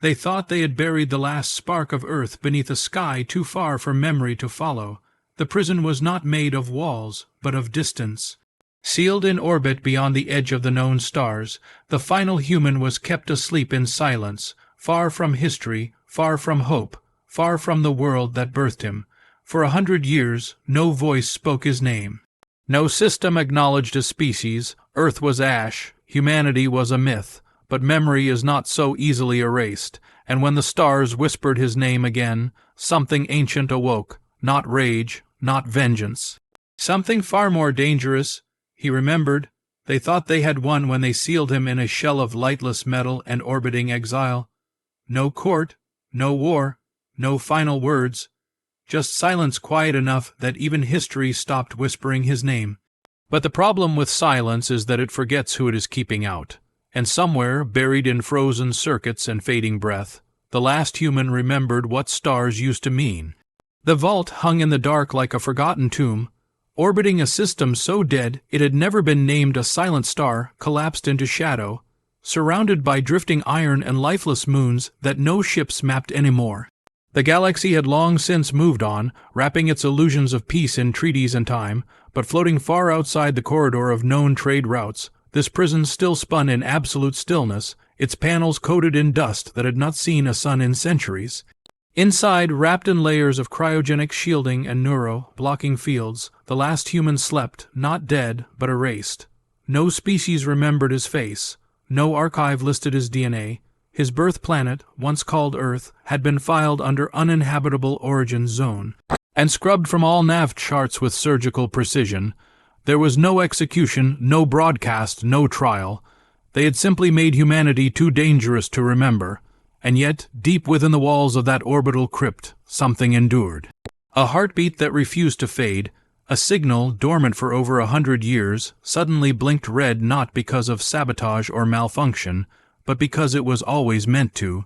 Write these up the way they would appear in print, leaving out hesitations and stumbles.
They thought they had buried the last spark of Earth beneath a sky too far for memory to follow. The prison was not made of walls, but of distance. Sealed in orbit beyond the edge of the known stars, the final human was kept asleep in silence, far from history, far from hope, far from the world that birthed him. For 100 years, no voice spoke his name. No system acknowledged a species. Earth was ash, humanity was a myth, but memory is not so easily erased, and when the stars whispered his name again, something ancient awoke, not rage, not vengeance. Something far more dangerous, he remembered. They thought they had won when they sealed him in a shell of lightless metal and orbiting exile. No court, no war, no final words, just silence quiet enough that even history stopped whispering his name. But the problem with silence is that it forgets who it is keeping out. And somewhere, buried in frozen circuits and fading breath, the last human remembered what stars used to mean. The vault hung in the dark like a forgotten tomb, orbiting a system so dead it had never been named a silent star, collapsed into shadow, surrounded by drifting iron and lifeless moons that no ships mapped anymore. The galaxy had long since moved on, wrapping its illusions of peace in treaties and time, but floating far outside the corridor of known trade routes, this prison still spun in absolute stillness, its panels coated in dust that had not seen a sun in centuries. Inside, wrapped in layers of cryogenic shielding and blocking fields, the last human slept, not dead, but erased. No species remembered his face. No archive listed his DNA. His birth planet, once called Earth, had been filed under uninhabitable origin zone, and scrubbed from all nav charts with surgical precision. There was no execution, no broadcast, no trial. They had simply made humanity too dangerous to remember. And yet, deep within the walls of that orbital crypt, something endured. A heartbeat that refused to fade, a signal dormant for over 100 years, suddenly blinked red not because of sabotage or malfunction, but because it was always meant to.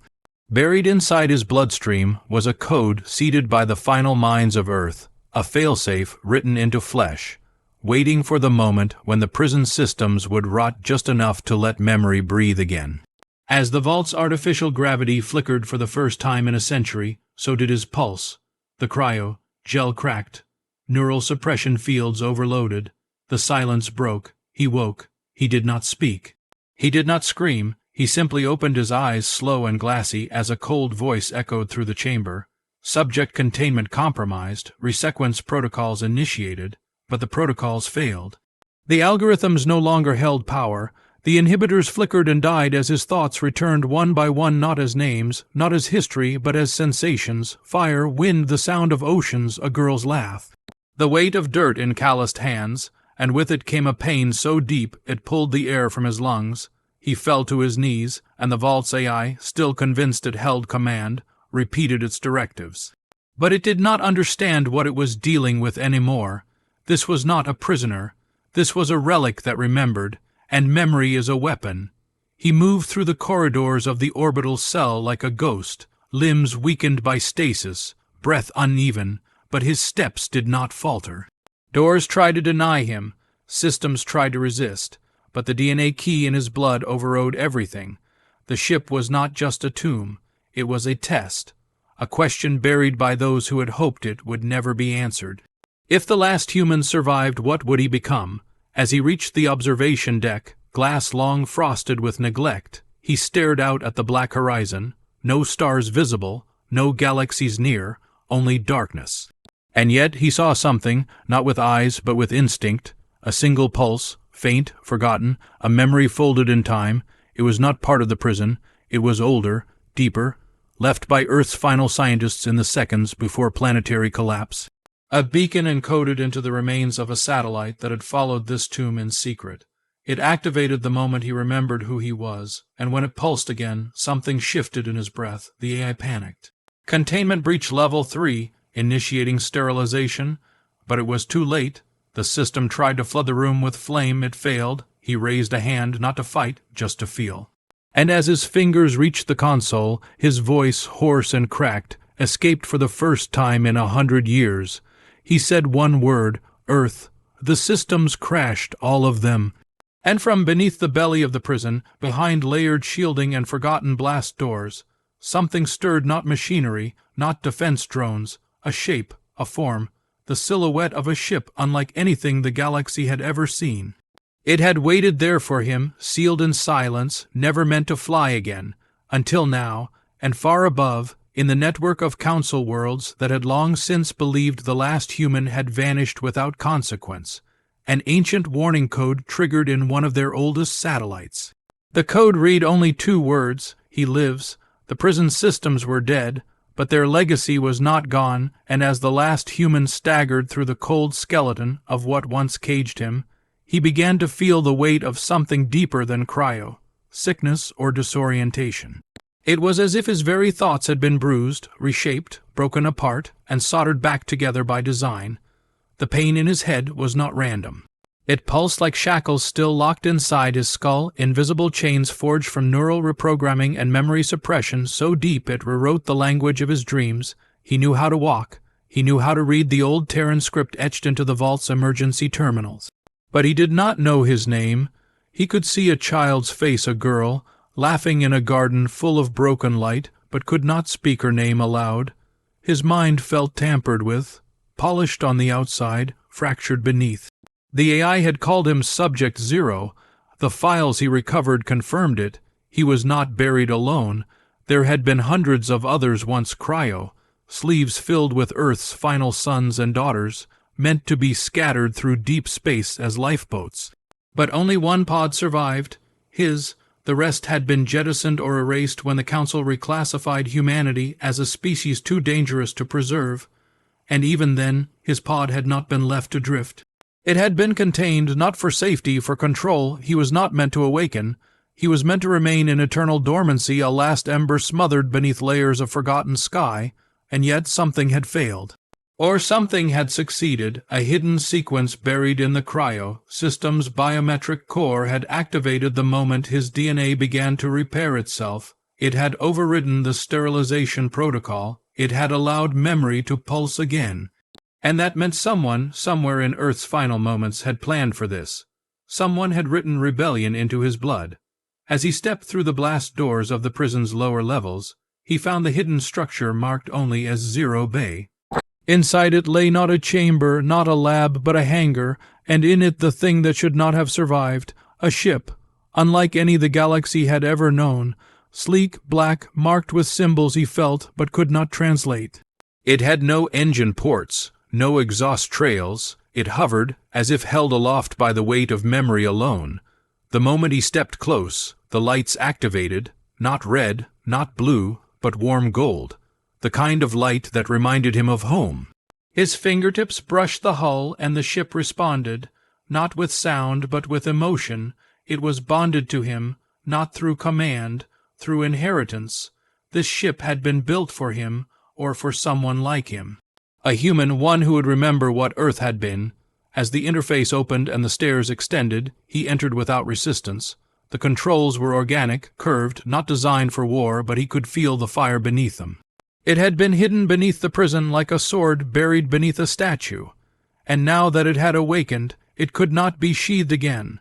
Buried inside his bloodstream was a code seeded by the final minds of Earth, a failsafe written into flesh, waiting for the moment when the prison systems would rot just enough to let memory breathe again. As the vault's artificial gravity flickered for the first time in a century, so did his pulse. The gel cracked. Neural suppression fields overloaded. The silence broke. He woke. He did not speak. He did not scream. He simply opened his eyes, slow and glassy, as a cold voice echoed through the chamber. Subject containment compromised, resequence protocols initiated, but the protocols failed. The algorithms no longer held power. The inhibitors flickered and died as his thoughts returned one by one, not as names, not as history, but as sensations: fire, wind, the sound of oceans, a girl's laugh. The weight of dirt in calloused hands, and with it came a pain so deep it pulled the air from his lungs. He fell to his knees, and the vault's AI, still convinced it held command, repeated its directives. But it did not understand what it was dealing with anymore. This was not a prisoner. This was a relic that remembered, and memory is a weapon. He moved through the corridors of the orbital cell like a ghost, limbs weakened by stasis, breath uneven, but his steps did not falter. Doors tried to deny him, systems tried to resist, but the DNA key in his blood overrode everything. The ship was not just a tomb, it was a test, a question buried by those who had hoped it would never be answered. If the last human survived, what would he become? As he reached the observation deck, glass long frosted with neglect, he stared out at the black horizon, no stars visible, no galaxies near, only darkness. And yet he saw something, not with eyes but with instinct, a single pulse, faint, forgotten, a memory folded in time. It was not part of the prison. It was older, deeper, left by Earth's final scientists in the seconds before planetary collapse. A beacon encoded into the remains of a satellite that had followed this tomb in secret. It activated the moment he remembered who he was, and when it pulsed again, something shifted in his breath. The AI panicked. Containment breach level 3, initiating sterilization, but it was too late. The system tried to flood the room with flame. It failed. He raised a hand, not to fight, just to feel. And as his fingers reached the console, his voice, hoarse and cracked, escaped for the first time in 100 years. He said one word: Earth. The systems crashed, all of them. And from beneath the belly of the prison, behind layered shielding and forgotten blast doors, Something stirred, not machinery, not defense drones, a shape, a form, the silhouette of a ship unlike anything the galaxy had ever seen. It had waited there for him, sealed in silence, never meant to fly again, until now, and far above, in the network of council worlds that had long since believed the last human had vanished without consequence, an ancient warning code triggered in one of their oldest satellites. The code read only 2 words, "He lives." The prison systems were dead, but their legacy was not gone, and as the last human staggered through the cold skeleton of what once caged him, he began to feel the weight of something deeper than cryo, sickness or disorientation. It was as if his very thoughts had been bruised, reshaped, broken apart, and soldered back together by design. The pain in his head was not random. It pulsed like shackles still locked inside his skull, invisible chains forged from neural reprogramming and memory suppression so deep it rewrote the language of his dreams. He knew how to walk. He knew how to read the old Terran script etched into the vault's emergency terminals. But he did not know his name. He could see a child's face, a girl, laughing in a garden full of broken light, but could not speak her name aloud. His mind felt tampered with, polished on the outside, fractured beneath. The AI had called him Subject Zero. The files he recovered confirmed it. He was not buried alone. There had been hundreds of others once cryo, sleeves filled with Earth's final sons and daughters, meant to be scattered through deep space as lifeboats. But only one pod survived, his. The rest had been jettisoned or erased when the Council reclassified humanity as a species too dangerous to preserve, and even then his pod had not been left to drift. It had been contained not for safety, for control. He was not meant to awaken. He was meant to remain in eternal dormancy, a last ember smothered beneath layers of forgotten sky, and yet something had failed. Or something had succeeded. A hidden sequence buried in the cryo system's biometric core had activated the moment his DNA began to repair itself. It had overridden the sterilization protocol. It had allowed memory to pulse again. And that meant someone, somewhere in Earth's final moments, had planned for this. Someone had written rebellion into his blood. As he stepped through the blast doors of the prison's lower levels, he found the hidden structure marked only as Zero Bay. Inside it lay not a chamber, not a lab, but a hangar, and in it the thing that should not have survived, a ship, unlike any the galaxy had ever known, sleek, black, marked with symbols he felt but could not translate. It had no engine ports, no exhaust trails. It hovered, as if held aloft by the weight of memory alone. The moment he stepped close, the lights activated, not red, not blue, but warm gold, the kind of light that reminded him of home. His fingertips brushed the hull, and the ship responded, not with sound but with emotion. It was bonded to him, not through command, through inheritance. This ship had been built for him, or for someone like him. A human, one who would remember what Earth had been. As the interface opened and the stairs extended, he entered without resistance. The controls were organic, curved, not designed for war, but he could feel the fire beneath them. It had been hidden beneath the prison like a sword buried beneath a statue, and now that it had awakened, it could not be sheathed again.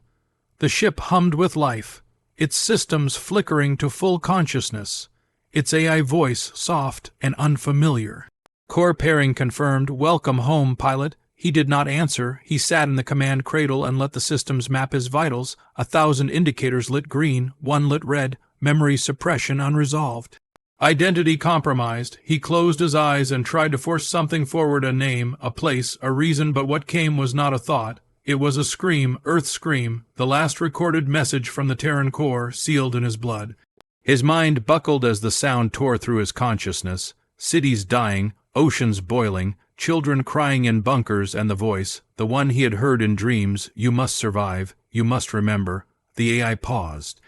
The ship hummed with life, its systems flickering to full consciousness, its AI voice soft and unfamiliar. Core pairing confirmed, "Welcome home, pilot." He did not answer. He sat in the command cradle and let the systems map his vitals. 1,000 indicators lit green, one lit red, memory suppression unresolved. Identity compromised. He closed his eyes and tried to force something forward, a name, a place, a reason, but what came was not a thought. It was a scream, Earth's scream, the last recorded message from the Terran core, sealed in his blood. His mind buckled as the sound tore through his consciousness. Cities dying, oceans boiling, children crying in bunkers, and the voice, the one he had heard in dreams, "You must survive, you must remember." The AI paused.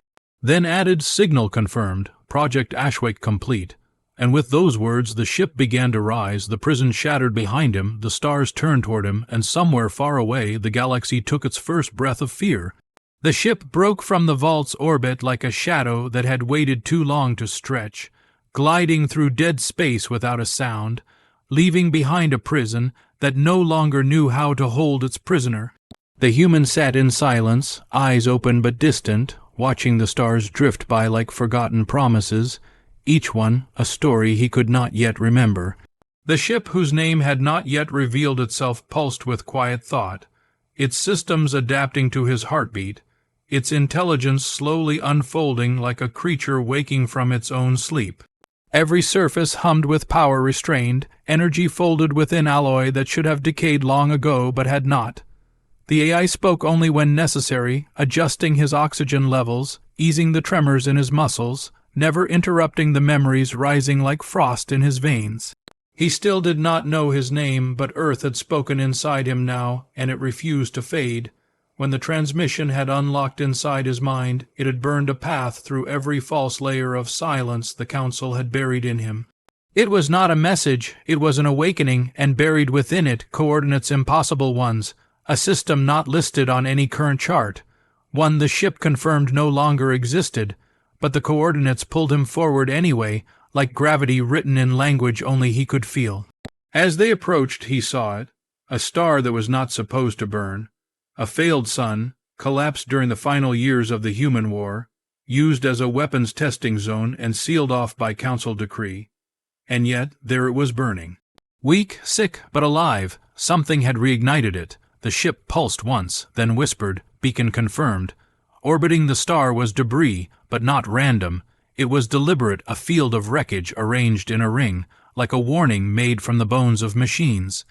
Then added, "Signal confirmed, Project Ashwake complete." And with those words the ship began to rise, the prison shattered behind him, the stars turned toward him, and somewhere far away the galaxy took its first breath of fear. The ship broke from the vault's orbit like a shadow that had waited too long to stretch, gliding through dead space without a sound, leaving behind a prison that no longer knew how to hold its prisoner. The human sat in silence, eyes open but distant, watching the stars drift by like forgotten promises. each one a story he could not yet remember. The ship whose name had not yet revealed itself pulsed with quiet thought, its systems adapting to his heartbeat, its intelligence slowly unfolding like a creature waking from its own sleep. Every surface hummed with power restrained, energy folded within alloy that should have decayed long ago but had not. The AI spoke only when necessary, adjusting his oxygen levels, easing the tremors in his muscles, never interrupting the memories rising like frost in his veins. He still did not know his name, but Earth had spoken inside him now, and it refused to fade. When the transmission had unlocked inside his mind, it had burned a path through every false layer of silence the Council had buried in him. It was not a message, it was an awakening, and buried within it coordinates impossible ones, a system not listed on any current chart, one the ship confirmed no longer existed, but the coordinates pulled him forward anyway, like gravity written in language only he could feel. As they approached, he saw it, a star that was not supposed to burn, a failed sun, collapsed during the final years of the human war, used as a weapons testing zone and sealed off by council decree. And yet, there it was burning. Weak, sick, but alive, something had reignited it. The ship pulsed once, then whispered, beacon confirmed. Orbiting the star was debris, but not random. It was deliberate, a field of wreckage arranged in a ring, like a warning made from the bones of machines.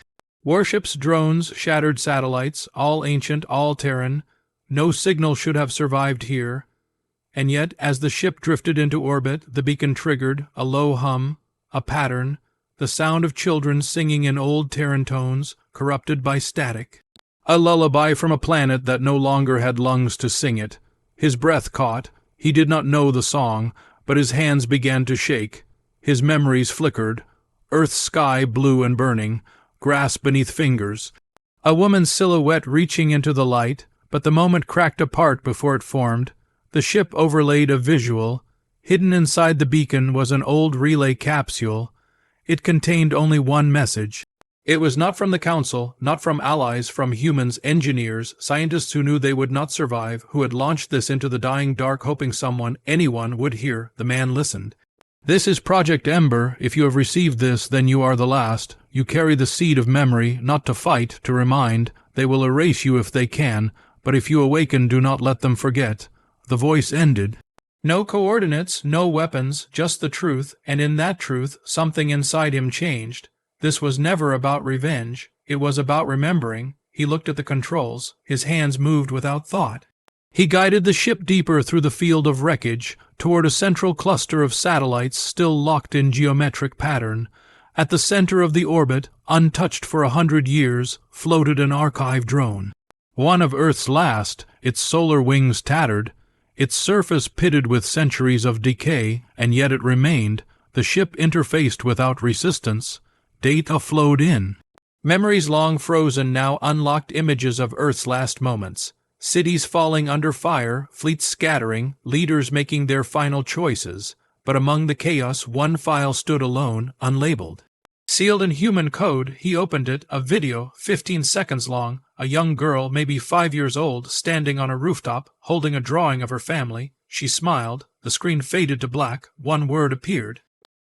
Warships, drones, shattered satellites, all ancient, all Terran. No signal should have survived here. And yet, as the ship drifted into orbit, the beacon triggered, a low hum, a pattern, the sound of children singing in old Terran tones, corrupted by static. A lullaby from a planet that no longer had lungs to sing it. His breath caught. He did not know the song, but his hands began to shake. His memories flickered. Earth's sky blue and burning, grass beneath fingers. A woman's silhouette reaching into the light, but the moment cracked apart before it formed. The ship overlaid a visual. Hidden inside the beacon was an old relay capsule. It contained only one message. It was not from the Council, not from allies, from humans, engineers, scientists who knew they would not survive, who had launched this into the dying dark hoping someone, anyone, would hear. The man listened. This is Project Ember. If you have received this, then you are the last. You carry the seed of memory, not to fight, to remind. They will erase you if they can, but if you awaken, do not let them forget. The voice ended. No coordinates, no weapons, just the truth, and in that truth, something inside him changed. This was never about revenge. It was about remembering. He looked at the controls. His hands moved without thought. He guided the ship deeper through the field of wreckage, toward a central cluster of satellites still locked in geometric pattern. At the center of the orbit, untouched for 100 years, floated an archive drone. One of Earth's last, its solar wings tattered, its surface pitted with centuries of decay, and yet it remained. The ship interfaced without resistance. Data flowed in. Memories long frozen now unlocked images of Earth's last moments. Cities falling under fire, fleets scattering, leaders making their final choices. But among the chaos, one file stood alone, unlabeled. Sealed in human code, he opened it, a video, 15 seconds long, a young girl, maybe 5 years old, standing on a rooftop, holding a drawing of her family. She smiled. The screen faded to black. One word appeared.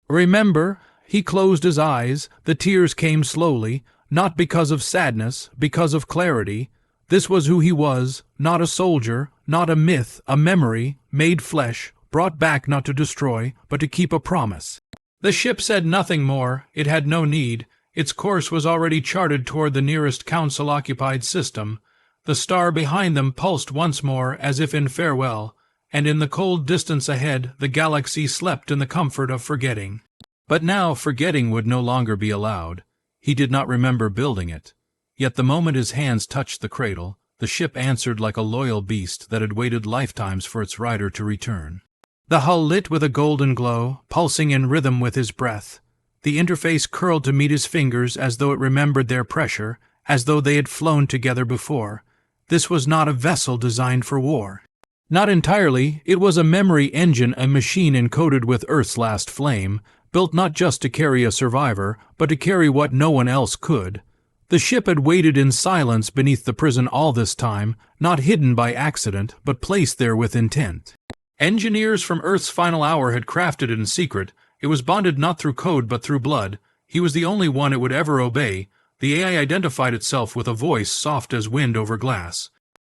Remember. He closed his eyes. The tears came slowly, not because of sadness, because of clarity. This was who he was, not a soldier, not a myth, a memory, made flesh, brought back not to destroy, but to keep a promise. The ship said nothing more. It had no need. Its course was already charted toward the nearest council-occupied system. The star behind them pulsed once more, as if in farewell, and in the cold distance ahead the galaxy slept in the comfort of forgetting. But now forgetting would no longer be allowed. He did not remember building it. Yet the moment his hands touched the cradle, the ship answered like a loyal beast that had waited lifetimes for its rider to return. The hull lit with a golden glow, pulsing in rhythm with his breath. The interface curled to meet his fingers as though it remembered their pressure, as though they had flown together before. This was not a vessel designed for war. Not entirely. It was a memory engine, a machine encoded with Earth's last flame, built not just to carry a survivor, but to carry what no one else could. The ship had waited in silence beneath the prison all this time, not hidden by accident, but placed there with intent. Engineers from Earth's final hour had crafted it in secret. It was bonded not through code but through blood. He was the only one it would ever obey. The AI identified itself with a voice soft as wind over glass.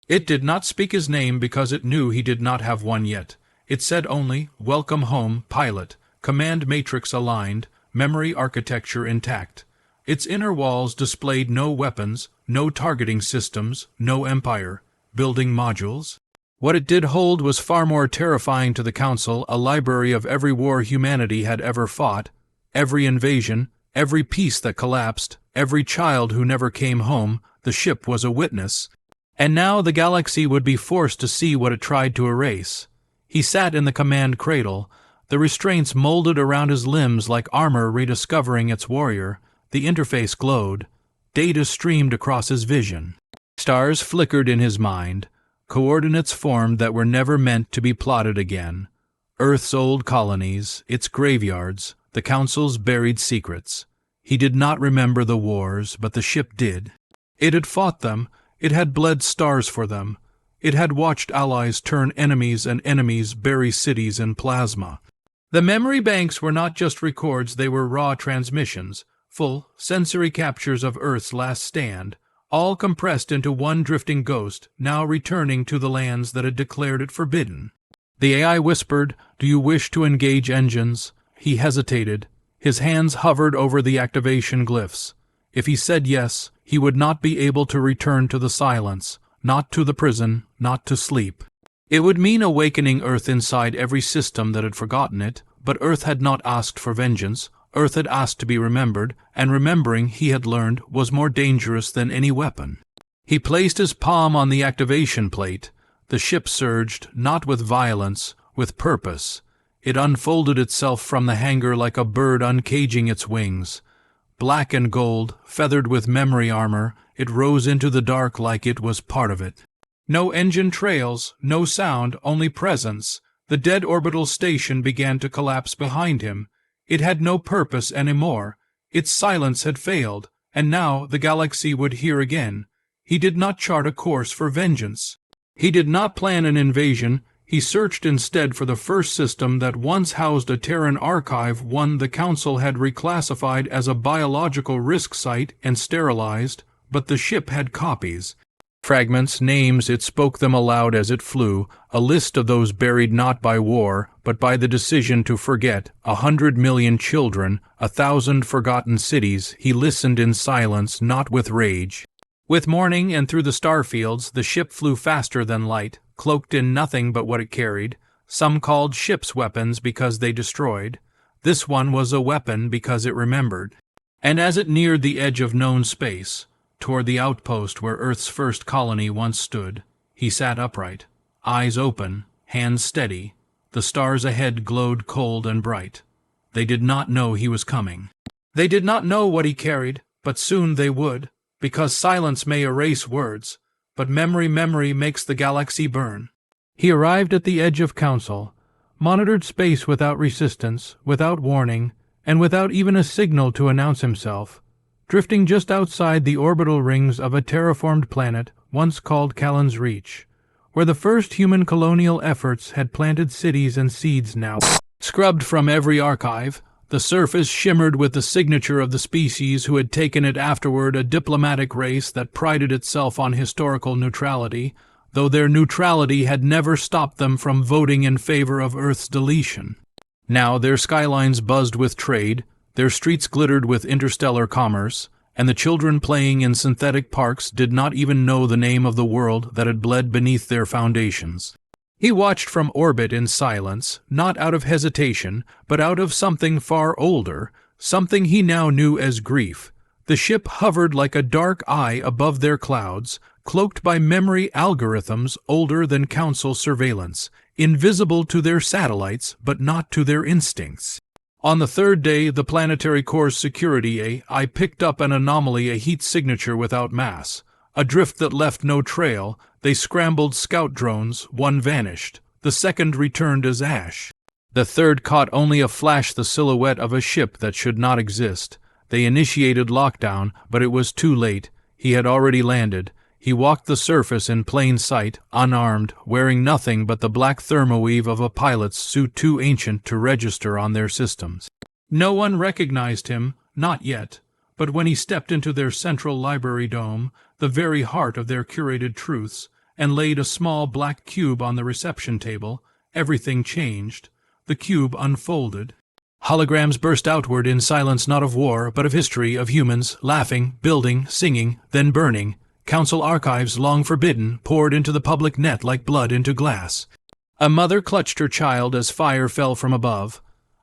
It did not speak his name because it knew he did not have one yet. It said only, "Welcome home, pilot. Command matrix aligned, memory architecture intact." Its inner walls displayed no weapons, no targeting systems, no empire. Building modules? What it did hold was far more terrifying to the Council, a library of every war humanity had ever fought, every invasion, every peace that collapsed, every child who never came home. The ship was a witness. And now the galaxy would be forced to see what it tried to erase. He sat in the command cradle, the restraints molded around his limbs like armor rediscovering its warrior. The interface glowed. Data streamed across his vision. Stars flickered in his mind, coordinates formed that were never meant to be plotted again. Earth's old colonies, its graveyards, the Council's buried secrets. He did not remember the wars, but the ship did. It had fought them. It had bled stars for them. It had watched allies turn enemies and enemies bury cities in plasma. The memory banks were not just records, they were raw transmissions, full, sensory captures of Earth's last stand, all compressed into one drifting ghost, now returning to the lands that had declared it forbidden. The AI whispered, "Do you wish to engage engines?" He hesitated. His hands hovered over the activation glyphs. If he said yes, he would not be able to return to the silence, not to the prison, not to sleep. It would mean awakening Earth inside every system that had forgotten it, but Earth had not asked for vengeance. Earth had asked to be remembered, and remembering, he had learned, was more dangerous than any weapon. He placed his palm on the activation plate. The ship surged, not with violence, with purpose. It unfolded itself from the hangar like a bird uncaging its wings. Black and gold, feathered with memory armor, it rose into the dark like it was part of it. No engine trails, no sound, only presence. The dead orbital station began to collapse behind him. It had no purpose anymore. Its silence had failed, and now the galaxy would hear again. He did not chart a course for vengeance. He did not plan an invasion. He searched instead for the first system that once housed a Terran archive, one the Council had reclassified as a biological risk site and sterilized, but the ship had copies. Fragments, names, it spoke them aloud as it flew, a list of those buried not by war, but by the decision to forget, 100 million children, 1,000 forgotten cities. He listened in silence, not with rage. With morning and through the starfields, the ship flew faster than light, cloaked in nothing but what it carried. Some called ships weapons because they destroyed. This one was a weapon because it remembered. And as it neared the edge of known space, toward the outpost where Earth's first colony once stood, he sat upright, eyes open, hands steady. The stars ahead glowed cold and bright. They did not know he was coming. They did not know what he carried, but soon they would, because silence may erase words, but memory makes the galaxy burn. He arrived at the edge of Council, monitored space without resistance, without warning, and without even a signal to announce himself, drifting just outside the orbital rings of a terraformed planet once called Callan's Reach, where the first human colonial efforts had planted cities and seeds now scrubbed from every archive. The surface shimmered with the signature of the species who had taken it afterward, a diplomatic race that prided itself on historical neutrality, though their neutrality had never stopped them from voting in favor of Earth's deletion. Now their skylines buzzed with trade, their streets glittered with interstellar commerce, and the children playing in synthetic parks did not even know the name of the world that had bled beneath their foundations. He watched from orbit in silence, not out of hesitation, but out of something far older, something he now knew as grief. The ship hovered like a dark eye above their clouds, cloaked by memory algorithms older than Council surveillance, invisible to their satellites, but not to their instincts. On the third day, the Planetary Core's security AI picked up an anomaly, a heat signature without mass, a drift that left no trail. They scrambled scout drones, one vanished, the second returned as ash. The third caught only a flash, the silhouette of a ship that should not exist. They initiated lockdown, but it was too late. He had already landed. He walked the surface in plain sight, unarmed, wearing nothing but the black thermoweave of a pilot's suit too ancient to register on their systems. No one recognized him, not yet, but when he stepped into their central library dome, the very heart of their curated truths, and laid a small black cube on the reception table, everything changed. The cube unfolded. Holograms burst outward in silence not of war, but of history, of humans, laughing, building, singing, then burning. Council archives long forbidden poured into the public net like blood into glass. A mother clutched her child as fire fell from above.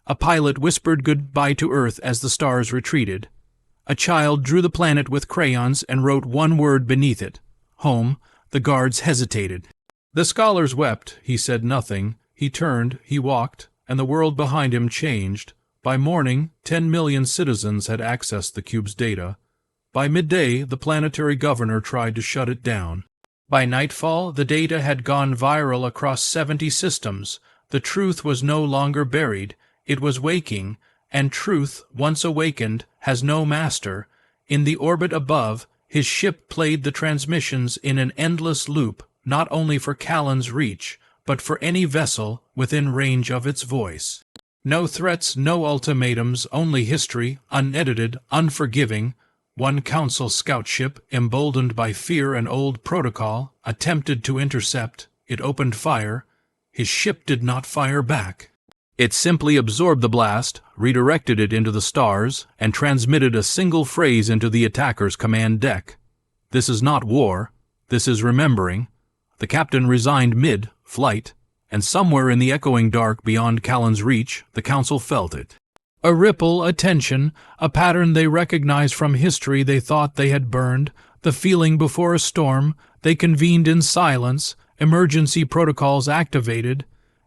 A pilot whispered goodbye to Earth as the stars retreated. A child drew the planet with crayons and wrote one word beneath it. Home. The guards hesitated. The scholars wept. He said nothing. He turned, he walked, and the world behind him changed. By morning, 10 million citizens had accessed the cube's data. By midday, the planetary governor tried to shut it down. By nightfall, the data had gone viral across 70 systems. The truth was no longer buried. It was waking, and truth, once awakened, has no master. In the orbit above, his ship played the transmissions in an endless loop, not only for Callan's reach, but for any vessel within range of its voice. No threats, no ultimatums, only history, unedited, unforgiving. One council scout ship, emboldened by fear and old protocol, attempted to intercept. It opened fire. His ship did not fire back. It simply absorbed the blast, redirected it into the stars, and transmitted a single phrase into the attacker's command deck. This is not war. This is remembering. The captain resigned mid-flight, and somewhere in the echoing dark beyond Callan's reach, the council felt it. A ripple, a tension, a pattern they recognized from history they thought they had burned, the feeling before a storm. They convened in silence, emergency protocols activated.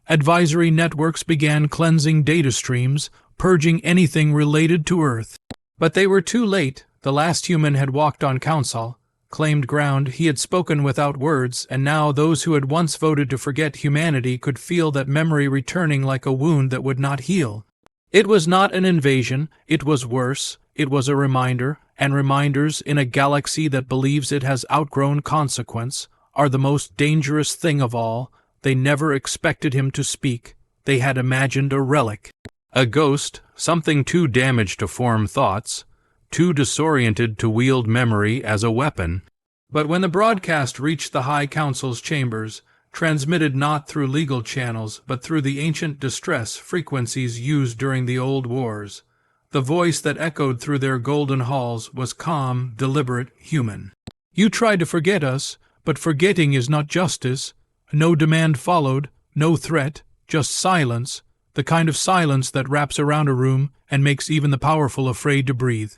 Advisory networks began cleansing data streams, purging anything related to Earth. But they were too late. The last human had walked on council, claimed ground. He had spoken without words, and now those who had once voted to forget humanity could feel that memory returning like a wound that would not heal. It was not an invasion. It was worse. It was a reminder, and reminders, in a galaxy that believes it has outgrown consequence, are the most dangerous thing of all. They never expected him to speak. They had imagined a relic. A ghost, something too damaged to form thoughts, too disoriented to wield memory as a weapon. But when the broadcast reached the High Council's chambers, transmitted not through legal channels but through the ancient distress frequencies used during the old wars, the voice that echoed through their golden halls was calm, deliberate, human. You tried to forget us, but forgetting is not justice. No demand followed, no threat, just silence, the kind of silence that wraps around a room and makes even the powerful afraid to breathe.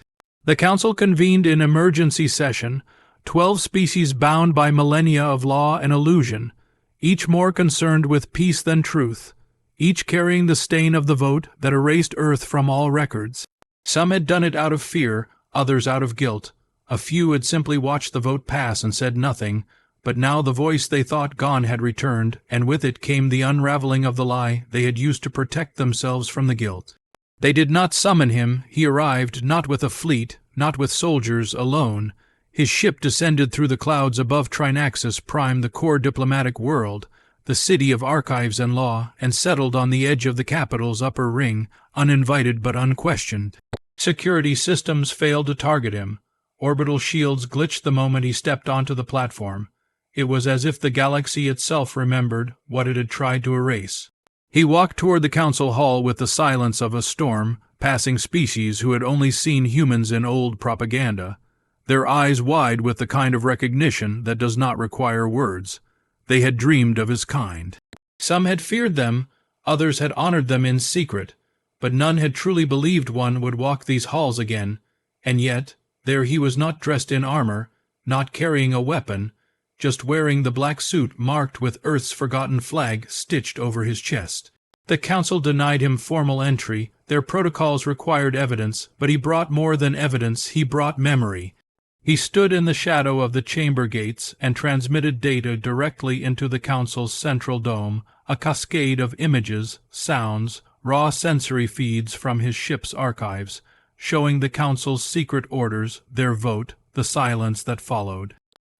The council convened in emergency session, 12 species bound by millennia of law and illusion, each more concerned with peace than truth, each carrying the stain of the vote that erased Earth from all records. Some had done it out of fear, others out of guilt. A few had simply watched the vote pass and said nothing, but now the voice they thought gone had returned, and with it came the unraveling of the lie they had used to protect themselves from the guilt. They did not summon him. He arrived not with a fleet, not with soldiers, alone. His ship descended through the clouds above Trinaxis Prime, the core diplomatic world, the city of archives and law, and settled on the edge of the capital's upper ring, uninvited but unquestioned. Security systems failed to target him. Orbital shields glitched the moment he stepped onto the platform. It was as if the galaxy itself remembered what it had tried to erase. He walked toward the council hall with the silence of a storm, passing species who had only seen humans in old propaganda, their eyes wide with the kind of recognition that does not require words. They had dreamed of his kind. Some had feared them, others had honored them in secret, but none had truly believed one would walk these halls again, and yet there he was, not dressed in armor, not carrying a weapon, just wearing the black suit marked with Earth's forgotten flag stitched over his chest. The council denied him formal entry. Their protocols required evidence, but he brought more than evidence. He brought memory. He stood in the shadow of the chamber gates and transmitted data directly into the council's central dome, a cascade of images, sounds, raw sensory feeds from his ship's archives, showing the council's secret orders, their vote, the silence that followed.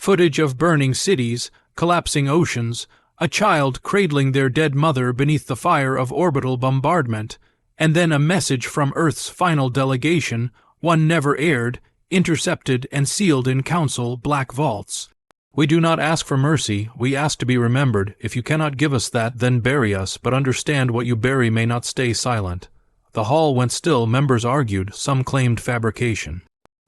Footage of burning cities, collapsing oceans, a child cradling their dead mother beneath the fire of orbital bombardment, and then a message from Earth's final delegation, one never aired, intercepted and sealed in council black vaults. We do not ask for mercy, we ask to be remembered. If you cannot give us that, then bury us, but understand what you bury may not stay silent. The hall went still, members argued, some claimed fabrication.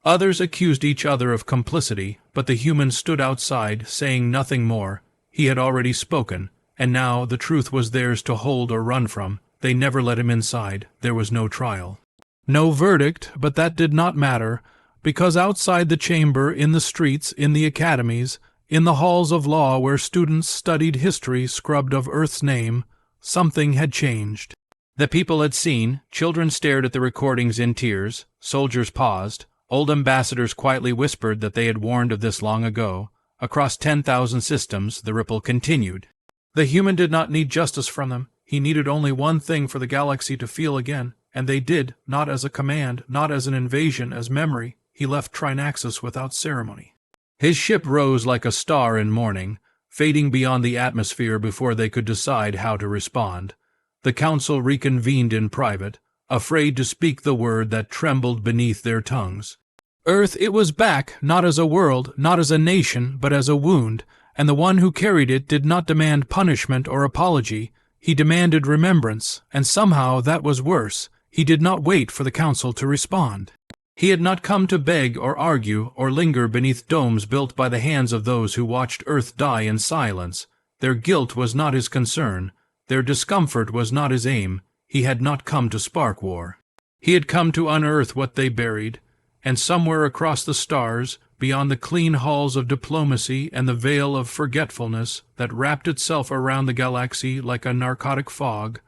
Others accused each other of complicity, but the human stood outside, saying nothing more. He had already spoken, and now the truth was theirs to hold or run from. They never let him inside. There was no trial. No verdict, but that did not matter, because outside the chamber, in the streets, in the academies, in the halls of law where students studied history scrubbed of Earth's name, something had changed. The people had seen, children stared at the recordings in tears, soldiers paused, old ambassadors quietly whispered that they had warned of this long ago. Across 10,000 systems, the ripple continued. The human did not need justice from them. He needed only one thing for the galaxy to feel again, and they did, not as a command, not as an invasion, as memory. He left Trinaxis without ceremony. His ship rose like a star in morning, fading beyond the atmosphere before they could decide how to respond. The council reconvened in private, afraid to speak the word that trembled beneath their tongues. Earth, it was back, not as a world, not as a nation, but as a wound, and the one who carried it did not demand punishment or apology. He demanded remembrance, and somehow that was worse. He did not wait for the council to respond. He had not come to beg or argue or linger beneath domes built by the hands of those who watched Earth die in silence. Their guilt was not his concern. Their discomfort was not his aim. He had not come to spark war. He had come to unearth what they buried, and somewhere across the stars, beyond the clean halls of diplomacy and the veil of forgetfulness that wrapped itself around the galaxy like a narcotic fog,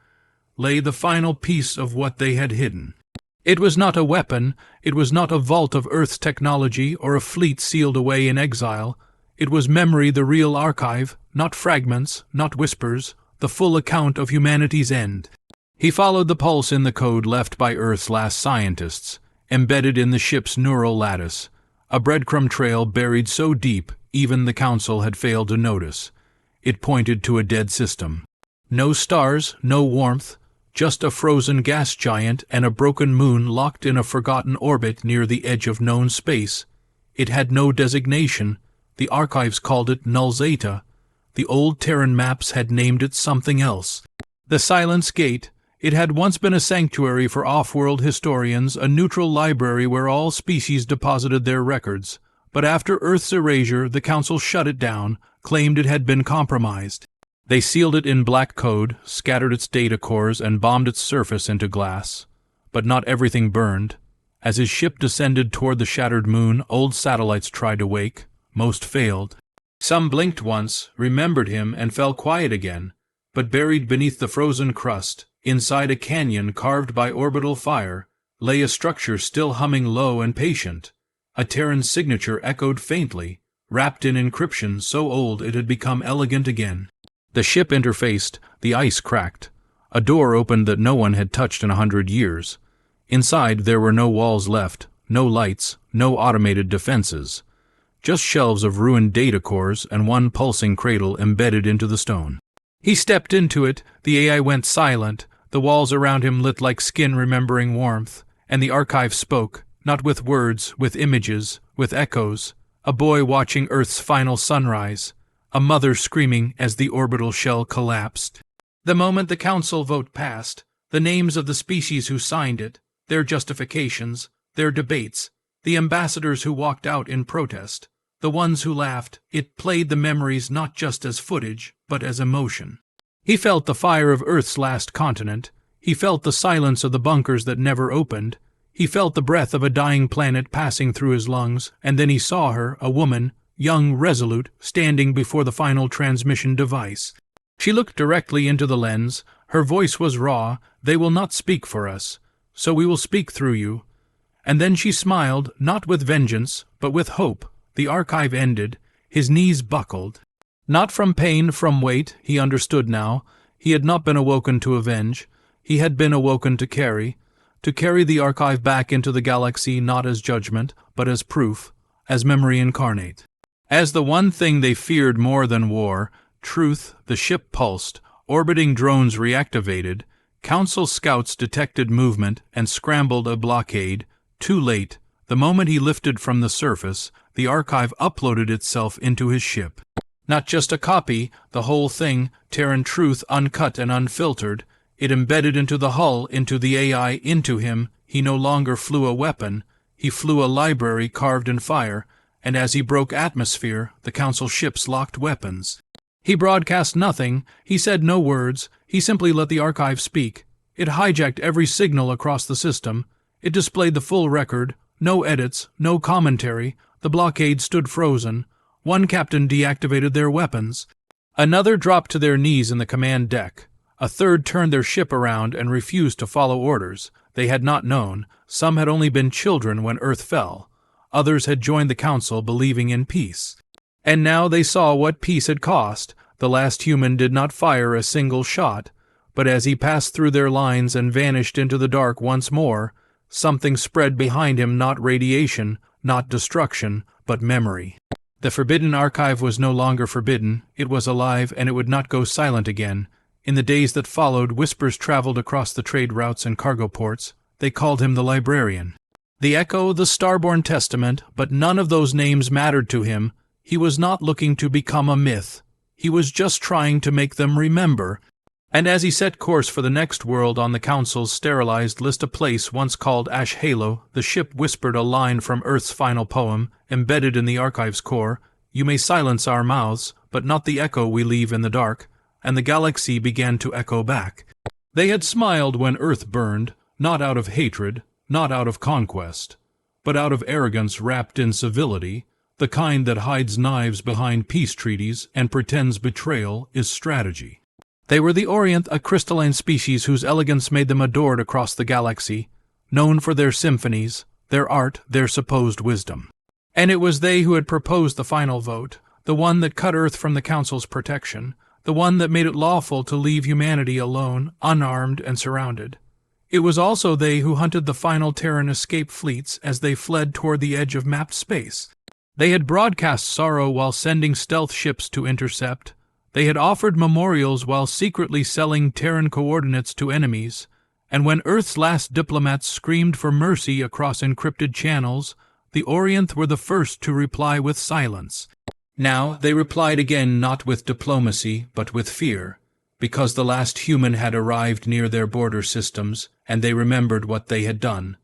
lay the final piece of what they had hidden. It was not a weapon, it was not a vault of Earth's technology or a fleet sealed away in exile. It was memory, the real archive, not fragments, not whispers, the full account of humanity's end. He followed the pulse in the code left by Earth's last scientists, embedded in the ship's neural lattice, a breadcrumb trail buried so deep even the council had failed to notice. It pointed to a dead system. No stars, no warmth, just a frozen gas giant and a broken moon locked in a forgotten orbit near the edge of known space. It had no designation. The archives called it Null Zeta. The old Terran maps had named it something else. The Silence Gate. It had once been a sanctuary for off-world historians, a neutral library where all species deposited their records. But after Earth's erasure, the Council shut it down, claimed it had been compromised. They sealed it in black code, scattered its data cores, and bombed its surface into glass. But not everything burned. As his ship descended toward the shattered moon, old satellites tried to wake. Most failed. Some blinked once, remembered him, and fell quiet again. But buried beneath the frozen crust, inside a canyon carved by orbital fire, lay a structure still humming low and patient. A Terran signature echoed faintly, wrapped in encryption so old it had become elegant again. The ship interfaced, the ice cracked. A door opened that no one had touched in 100 years. Inside there were no walls left, no lights, no automated defenses. Just shelves of ruined data cores and one pulsing cradle embedded into the stone. He stepped into it, the AI went silent, the walls around him lit like skin remembering warmth, and the archive spoke, not with words, with images, with echoes. A boy watching Earth's final sunrise. A mother screaming as the orbital shell collapsed. The moment the council vote passed, the names of the species who signed it, their justifications, their debates, the ambassadors who walked out in protest, the ones who laughed, it played the memories not just as footage, but as emotion. He felt the fire of Earth's last continent. He felt the silence of the bunkers that never opened. He felt the breath of a dying planet passing through his lungs, and then he saw her, a woman, young, resolute, standing before the final transmission device. She looked directly into the lens. Her voice was raw. "They will not speak for us, so we will speak through you." And then she smiled, not with vengeance, but with hope. The archive ended. His knees buckled. Not from pain, from weight, he understood now. He had not been awoken to avenge. He had been awoken to carry the archive back into the galaxy not as judgment, but as proof, as memory incarnate. As the one thing they feared more than war, truth, the ship pulsed, orbiting drones reactivated, Council scouts detected movement and scrambled a blockade. Too late. The moment he lifted from the surface, the archive uploaded itself into his ship. Not just a copy, the whole thing, Terran truth uncut and unfiltered. It embedded into the hull, into the AI, into him. He no longer flew a weapon. He flew a library carved in fire, and as he broke atmosphere, the Council ships locked weapons. He broadcast nothing, he said no words, he simply let the archive speak. It hijacked every signal across the system. It displayed the full record, no edits, no commentary. The blockade stood frozen. One captain deactivated their weapons. Another dropped to their knees in the command deck. A third turned their ship around and refused to follow orders. They had not known. Some had only been children when Earth fell. Others had joined the Council believing in peace. And now they saw what peace had cost. The last human did not fire a single shot, but as he passed through their lines and vanished into the dark once more, something spread behind him, not radiation, not destruction, but memory. The forbidden archive was no longer forbidden. It was alive, and it would not go silent again. In the days that followed, whispers traveled across the trade routes and cargo ports. They called him the librarian. The Echo, the Starborn Testament, but none of those names mattered to him. He was not looking to become a myth. He was just trying to make them remember. And as he set course for the next world on the Council's sterilized list, a place once called Ash Halo, the ship whispered a line from Earth's final poem, embedded in the archive's core. You may silence our mouths, but not the echo we leave in the dark. And the galaxy began to echo back. They had smiled when Earth burned, not out of hatred, not out of conquest, but out of arrogance wrapped in civility, the kind that hides knives behind peace treaties and pretends betrayal is strategy. They were the Orient, a crystalline species whose elegance made them adored across the galaxy, known for their symphonies, their art, their supposed wisdom. And it was they who had proposed the final vote, the one that cut Earth from the Council's protection, the one that made it lawful to leave humanity alone, unarmed and surrounded. It was also they who hunted the final Terran escape fleets as they fled toward the edge of mapped space. They had broadcast sorrow while sending stealth ships to intercept. They had offered memorials while secretly selling Terran coordinates to enemies. And when Earth's last diplomats screamed for mercy across encrypted channels, the Orient were the first to reply with silence. Now they replied again, not with diplomacy, but with fear, because the last human had arrived near their border systems, and they remembered what they had done.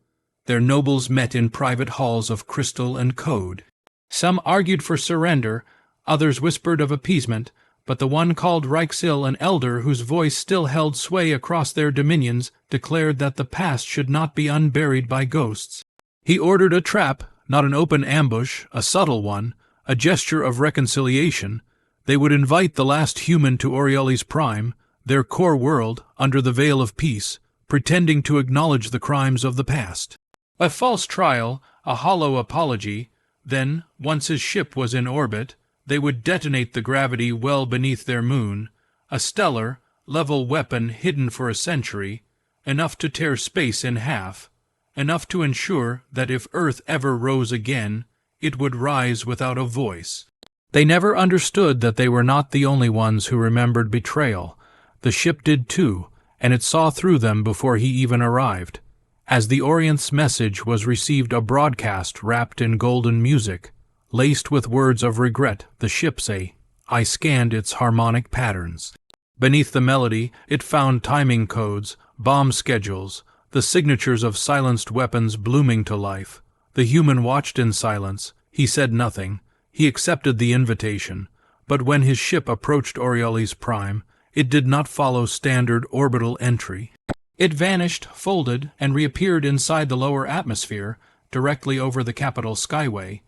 Their nobles met in private halls of crystal and code. Some argued for surrender, others whispered of appeasement, but the one called Reichsil, an elder whose voice still held sway across their dominions, declared that the past should not be unburied by ghosts. He ordered a trap, not an open ambush, a subtle one, a gesture of reconciliation. They would invite the last human to Orioli's prime, their core world, under the veil of peace, pretending to acknowledge the crimes of the past. A false trial, a hollow apology. Then, once his ship was in orbit, they would detonate the gravity well beneath their moon, a stellar, level weapon hidden for a century, enough to tear space in half, enough to ensure that if Earth ever rose again, it would rise without a voice. They never understood that they were not the only ones who remembered betrayal. The ship did too, and it saw through them before he even arrived. As the Orient's message was received, a broadcast wrapped in golden music, laced with words of regret, the ship say, I scanned its harmonic patterns. Beneath the melody, it found timing codes, bomb schedules, the signatures of silenced weapons blooming to life. The human watched in silence. He said nothing. He accepted the invitation. But when his ship approached Orioli's prime, it did not follow standard orbital entry. It vanished, folded, and reappeared inside the lower atmosphere, directly over the capital skyway.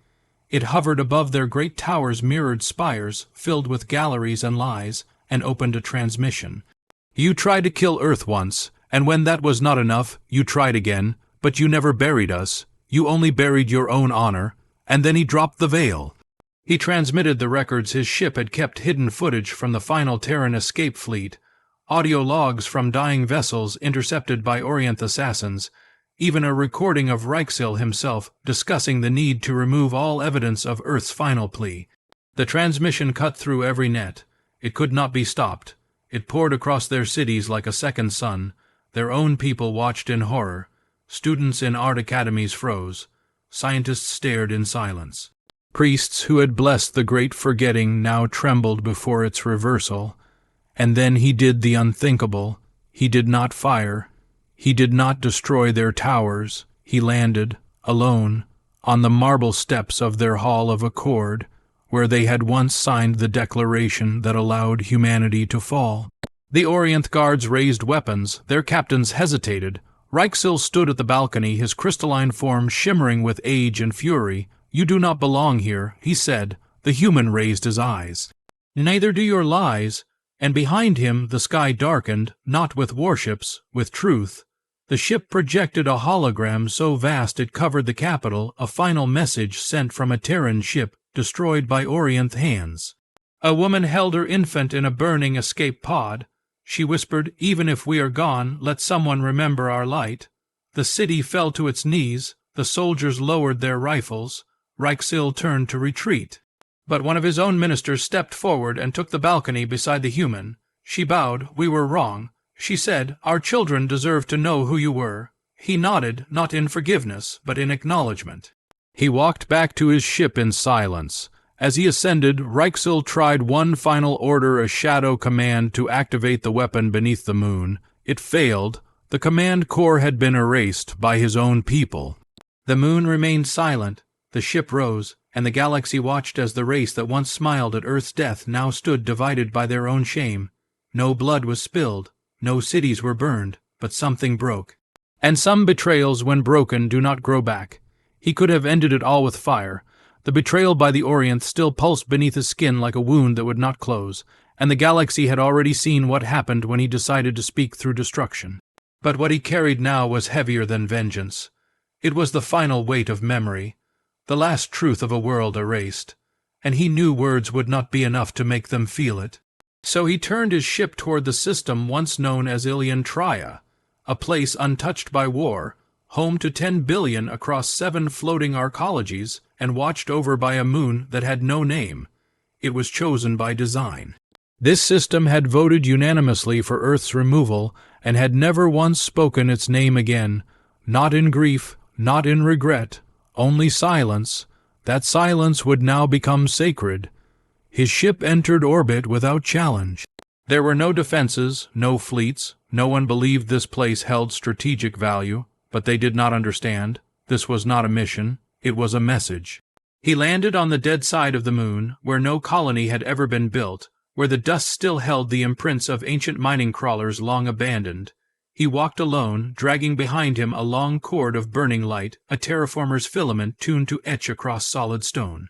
It hovered above their great towers' mirrored spires, filled with galleries and lies, and opened a transmission. You tried to kill Earth once, and when that was not enough, you tried again, but you never buried us. You only buried your own honor, and then he dropped the veil. He transmitted the records his ship had kept, hidden footage from the final Terran escape fleet, audio logs from dying vessels intercepted by Orient assassins, even a recording of Reichsil himself discussing the need to remove all evidence of Earth's final plea. The transmission cut through every net. It could not be stopped. It poured across their cities like a second sun. Their own people watched in horror. Students in art academies froze. Scientists stared in silence. Priests who had blessed the great forgetting now trembled before its reversal. And then he did the unthinkable. He did not fire. He did not destroy their towers. He landed, alone, on the marble steps of their Hall of Accord, where they had once signed the declaration that allowed humanity to fall. The Orient Guards raised weapons. Their captains hesitated. Reichsel stood at the balcony, his crystalline form shimmering with age and fury. "You do not belong here," he said. The human raised his eyes. "Neither do your lies." And behind him the sky darkened, not with warships, with truth. The ship projected a hologram so vast it covered the capital, a final message sent from a Terran ship destroyed by Orient hands. A woman held her infant in a burning escape pod. She whispered, "Even if we are gone, let someone remember our light." The city fell to its knees. The soldiers lowered their rifles. Reichsel turned to retreat. But one of his own ministers stepped forward and took the balcony beside the human. She bowed. "We were wrong." She said, "Our children deserve to know who you were." He nodded, not in forgiveness, but in acknowledgement. He walked back to his ship in silence. As he ascended, Reichsel tried one final order, a shadow command to activate the weapon beneath the moon. It failed. The command core had been erased by his own people. The moon remained silent. The ship rose, and the galaxy watched as the race that once smiled at Earth's death now stood divided by their own shame. No blood was spilled. No cities were burned, but something broke. And some betrayals, when broken, do not grow back. He could have ended it all with fire. The betrayal by the Orient still pulsed beneath his skin like a wound that would not close, and the galaxy had already seen what happened when he decided to speak through destruction. But what he carried now was heavier than vengeance. It was the final weight of memory, the last truth of a world erased, and he knew words would not be enough to make them feel it. So he turned his ship toward the system once known as Ilion Tria, a place untouched by war, home to 10 billion across 7 floating arcologies, and watched over by a moon that had no name. It was chosen by design. This system had voted unanimously for Earth's removal, and had never once spoken its name again, not in grief, not in regret, only silence. That silence would now become sacred. His ship entered orbit without challenge. There were no defenses, no fleets. No one believed this place held strategic value, but they did not understand. This was not a mission. It was a message. He landed on the dead side of the moon, where no colony had ever been built, where the dust still held the imprints of ancient mining crawlers long abandoned. He walked alone, dragging behind him a long cord of burning light, a terraformer's filament tuned to etch across solid stone.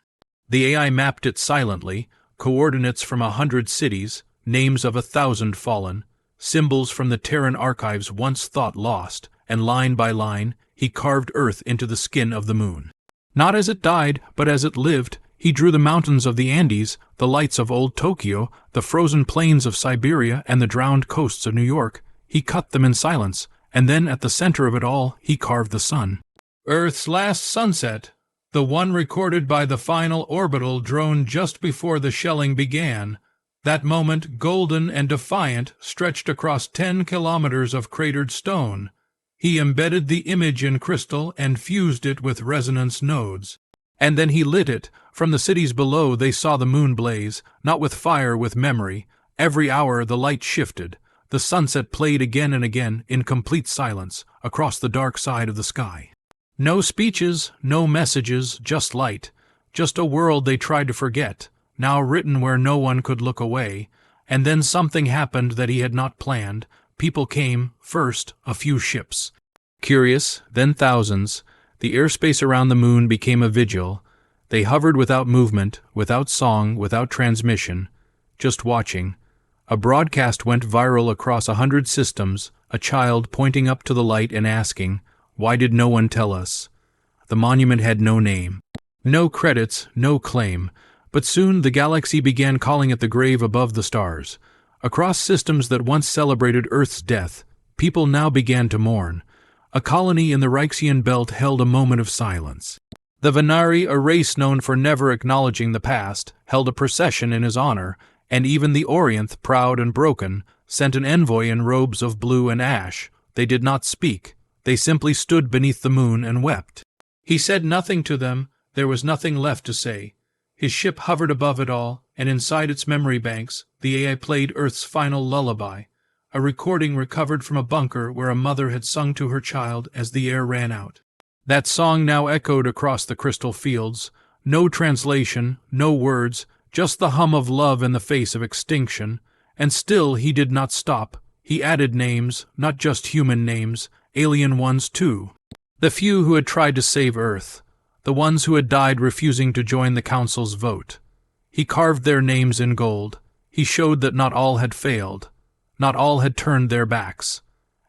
The AI mapped it silently, coordinates from 100 cities, names of 1,000 fallen, symbols from the Terran archives once thought lost, and line by line, he carved Earth into the skin of the moon. Not as it died, but as it lived. He drew the mountains of the Andes, the lights of old Tokyo, the frozen plains of Siberia, and the drowned coasts of New York. He cut them in silence, and then at the center of it all, he carved the sun. Earth's last sunset, the one recorded by the final orbital drone just before the shelling began. That moment, golden and defiant, stretched across 10 kilometers of cratered stone. He embedded the image in crystal and fused it with resonance nodes. And then he lit it. From the cities below they saw the moon blaze, not with fire, with memory. Every hour the light shifted. The sunset played again and again, in complete silence, across the dark side of the sky. No speeches, no messages, just light. Just a world they tried to forget, now written where no one could look away. And then something happened that he had not planned. People came, first a few ships. Curious, then thousands. The airspace around the moon became a vigil. They hovered without movement, without song, without transmission, just watching. A broadcast went viral across 100 systems, a child pointing up to the light and asking, "Why did no one tell us?" The monument had no name, no credits, no claim, but soon the galaxy began calling it the grave above the stars. Across systems that once celebrated Earth's death, people now began to mourn. A colony in the Reichian belt held a moment of silence. The Venari, a race known for never acknowledging the past, held a procession in his honor, and even the Orienth, proud and broken, sent an envoy in robes of blue and ash. They did not speak. They simply stood beneath the moon and wept. He said nothing to them. There was nothing left to say. His ship hovered above it all, and inside its memory banks, the AI played Earth's final lullaby, a recording recovered from a bunker where a mother had sung to her child as the air ran out. That song now echoed across the crystal fields. No translation, no words, just the hum of love in the face of extinction. And still he did not stop. He added names, not just human names, alien ones too. The few who had tried to save Earth, the ones who had died refusing to join the Council's vote. He carved their names in gold. He showed that not all had failed. Not all had turned their backs.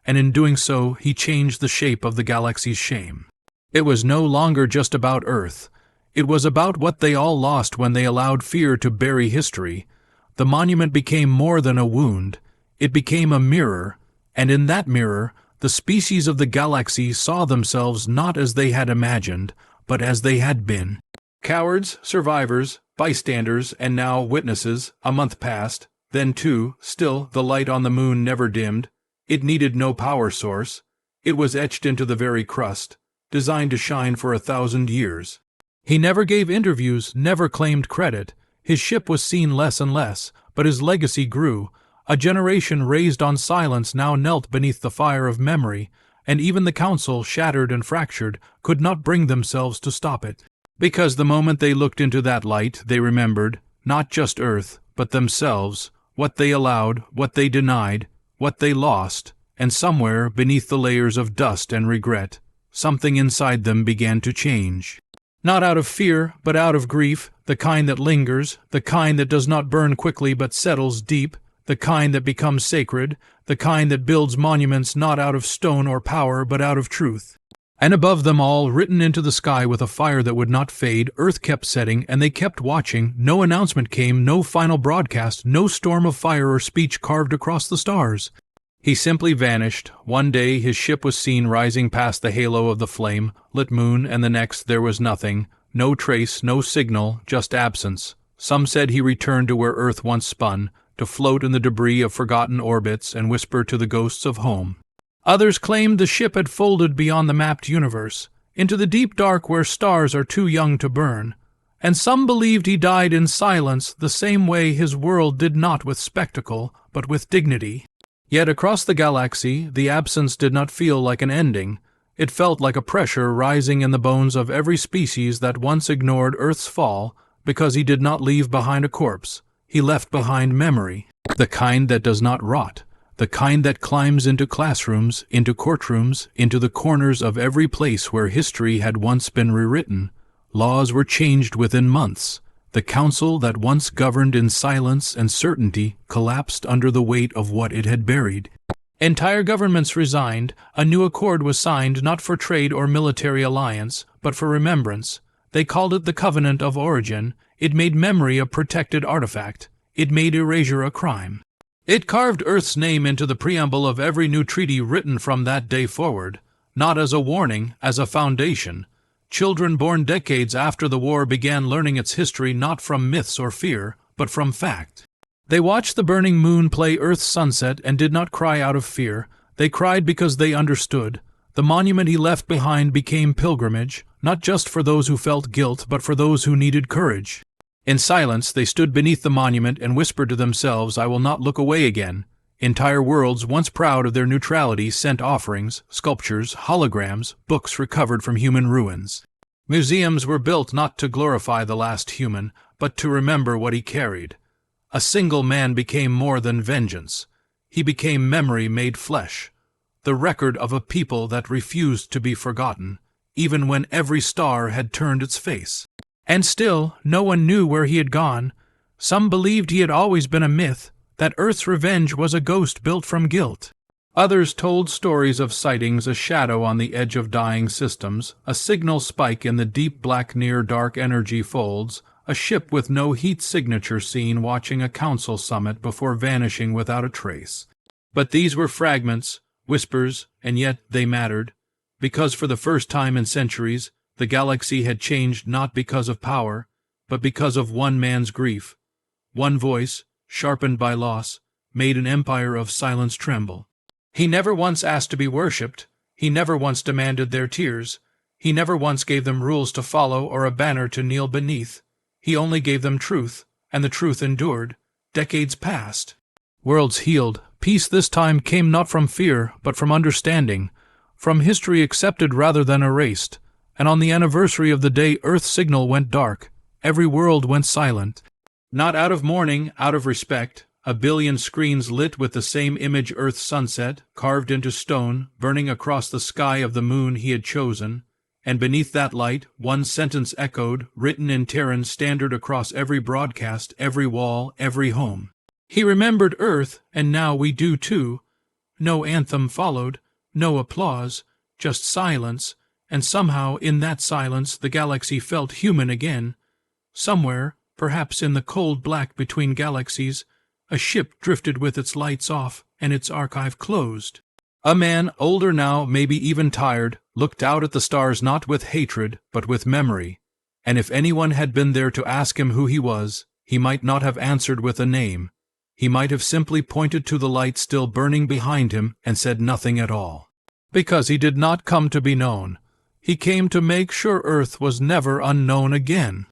And in doing so, he changed the shape of the galaxy's shame. It was no longer just about Earth. It was about what they all lost when they allowed fear to bury history. The monument became more than a wound. It became a mirror, and in that mirror, the species of the galaxy saw themselves not as they had imagined, but as they had been. Cowards, survivors, bystanders, and now witnesses. A month passed. Then, too, still, the light on the moon never dimmed. It needed no power source. It was etched into the very crust, designed to shine for 1,000 years. He never gave interviews, never claimed credit. His ship was seen less and less, but his legacy grew. A generation raised on silence now knelt beneath the fire of memory, and even the Council, shattered and fractured, could not bring themselves to stop it. Because the moment they looked into that light, they remembered, not just Earth, but themselves, what they allowed, what they denied, what they lost, and somewhere, beneath the layers of dust and regret, something inside them began to change. Not out of fear, but out of grief, the kind that lingers, the kind that does not burn quickly but settles deep, the kind that becomes sacred, the kind that builds monuments not out of stone or power but out of truth. And above them all, written into the sky with a fire that would not fade, Earth kept setting, and they kept watching. No announcement came, no final broadcast, no storm of fire or speech carved across the stars. He simply vanished. One day his ship was seen rising past the halo of the flame-lit moon, and the next there was nothing. No trace, no signal, just absence. Some said he returned to where Earth once spun, to float in the debris of forgotten orbits and whisper to the ghosts of home. Others claimed the ship had folded beyond the mapped universe, into the deep dark where stars are too young to burn. And some believed he died in silence, the same way his world did not with spectacle, but with dignity. Yet across the galaxy, the absence did not feel like an ending. It felt like a pressure rising in the bones of every species that once ignored Earth's fall, because he did not leave behind a corpse. He left behind memory, the kind that does not rot, the kind that climbs into classrooms, into courtrooms, into the corners of every place where history had once been rewritten. Laws were changed within months. The council that once governed in silence and certainty collapsed under the weight of what it had buried. Entire governments resigned. A new accord was signed not for trade or military alliance, but for remembrance. They called it the Covenant of Origin. It made memory a protected artifact. It made erasure a crime. It carved Earth's name into the preamble of every new treaty written from that day forward, not as a warning, as a foundation. Children born decades after the war began learning its history not from myths or fear, but from fact. They watched the burning moon play Earth's sunset and did not cry out of fear. They cried because they understood. The monument he left behind became pilgrimage, not just for those who felt guilt, but for those who needed courage. In silence, they stood beneath the monument and whispered to themselves, "I will not look away again." Entire worlds, once proud of their neutrality, sent offerings, sculptures, holograms, books recovered from human ruins. Museums were built not to glorify the last human, but to remember what he carried. A single man became more than vengeance. He became memory made flesh, the record of a people that refused to be forgotten, even when every star had turned its face. And still, no one knew where he had gone. Some believed he had always been a myth, that Earth's revenge was a ghost built from guilt. Others told stories of sightings, a shadow on the edge of dying systems, a signal spike in the deep black near-dark energy folds, a ship with no heat signature seen watching a council summit before vanishing without a trace. But these were fragments, whispers, and yet they mattered, because for the first time in centuries, The galaxy had changed not because of power, but because of one man's grief. One voice, sharpened by loss, made an empire of silence tremble. He never once asked to be worshipped. He never once demanded their tears. He never once gave them rules to follow or a banner to kneel beneath. He only gave them truth, and the truth endured. Decades passed. Worlds healed. Peace this time came not from fear, but from understanding, from history accepted rather than erased. And on the anniversary of the day Earth's signal went dark, every world went silent. Not out of mourning, out of respect, a billion screens lit with the same image Earth's sunset, carved into stone, burning across the sky of the moon he had chosen, and beneath that light, one sentence echoed, written in Terran standard across every broadcast, every wall, every home. He remembered Earth, and now we do too. No anthem followed, no applause, just silence, and somehow in that silence the galaxy felt human again. Somewhere, perhaps in the cold black between galaxies, a ship drifted with its lights off and its archive closed. A man, older now, maybe even tired, looked out at the stars not with hatred, but with memory, and if anyone had been there to ask him who he was, he might not have answered with a name. He might have simply pointed to the light still burning behind him and said nothing at all. Because he did not come to be known. He came to make sure Earth was never unknown again.